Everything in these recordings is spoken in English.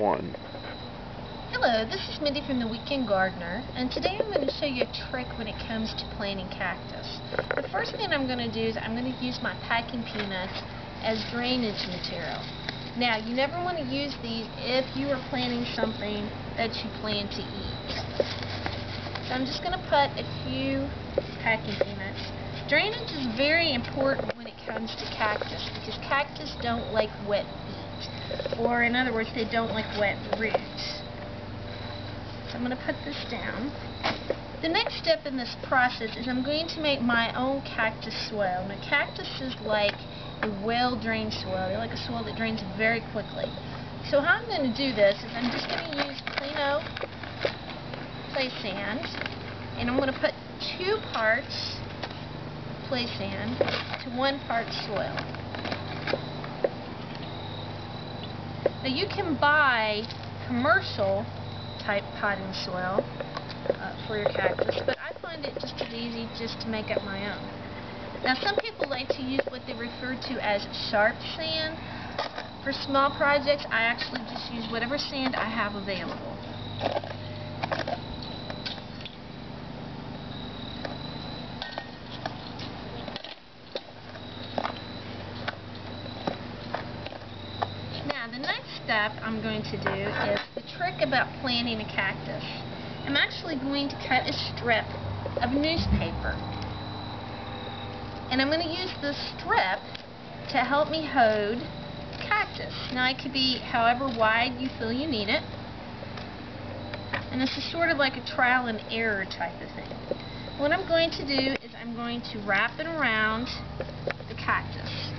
1. Hello, this is Mindy from the Weekend Gardener, and today I'm going to show you a trick when it comes to planting cactus. The first thing I'm going to do is I'm going to use my packing peanuts as drainage material. Now, you never want to use these if you are planting something that you plan to eat. So I'm just going to put a few packing peanuts. Drainage is very important when it comes to cactus because cactus don't like wet feet, or in other words, they don't like wet roots. So I'm going to put this down. The next step in this process is I'm going to make my own cactus soil. Now, cactuses like a well-drained soil. They like a soil that drains very quickly. So how I'm going to do this is I'm just going to use clean oak clay sand, and I'm going to put 2 parts clay sand to 1 part soil. Now you can buy commercial type potting soil for your cactus, but I find it just as easy just to make up my own. Now some people like to use what they refer to as sharp sand. For small projects, I actually just use whatever sand I have available. Now the next step I'm going to do is the trick about planting a cactus. I'm actually going to cut a strip of newspaper, and I'm going to use this strip to help me hold the cactus. Now it could be however wide you feel you need it, and this is sort of like a trial and error type of thing. What I'm going to do is I'm going to wrap it around the cactus.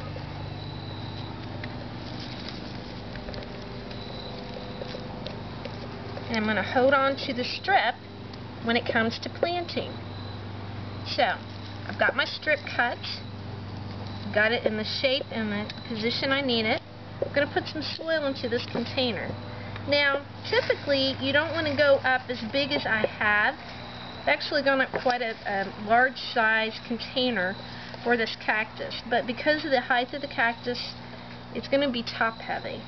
And I'm going to hold on to the strip when it comes to planting. So, I've got my strip cut, got it in the shape and the position I need it. I'm going to put some soil into this container. Now, typically, you don't want to go up as big as I have. I've actually gone up quite a large size container for this cactus, but because of the height of the cactus, it's going to be top heavy.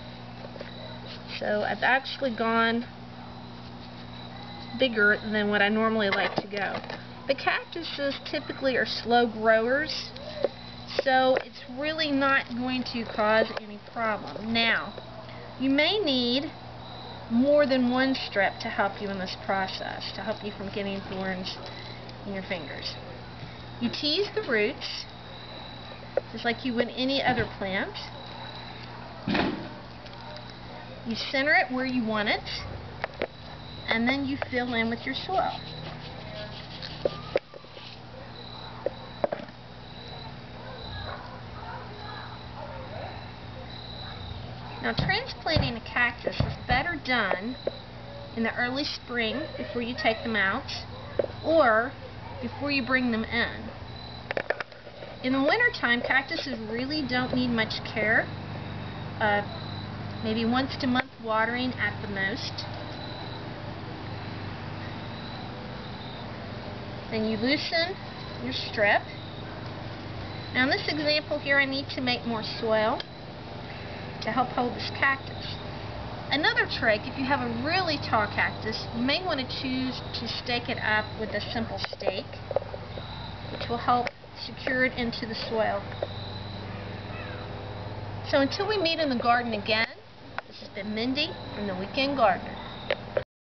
So, I've actually gone bigger than what I normally like to go. But cactuses typically are slow growers, so it's really not going to cause any problem. Now, you may need more than 1 strip to help you in this process, to help you from getting thorns in your fingers. You tease the roots, just like you would any other plant. You center it where you want it, and then you fill in with your soil. Now, transplanting a cactus is better done in the early spring before you take them out, or before you bring them in. In the wintertime, cactuses really don't need much care. Maybe once a month watering at the most. Then you loosen your strip. Now in this example here, I need to make more soil to help hold this cactus. Another trick, if you have a really tall cactus, you may want to choose to stake it up with a simple stake, which will help secure it into the soil. So until we meet in the garden again, this has been Mindy from the Weekend Gardener.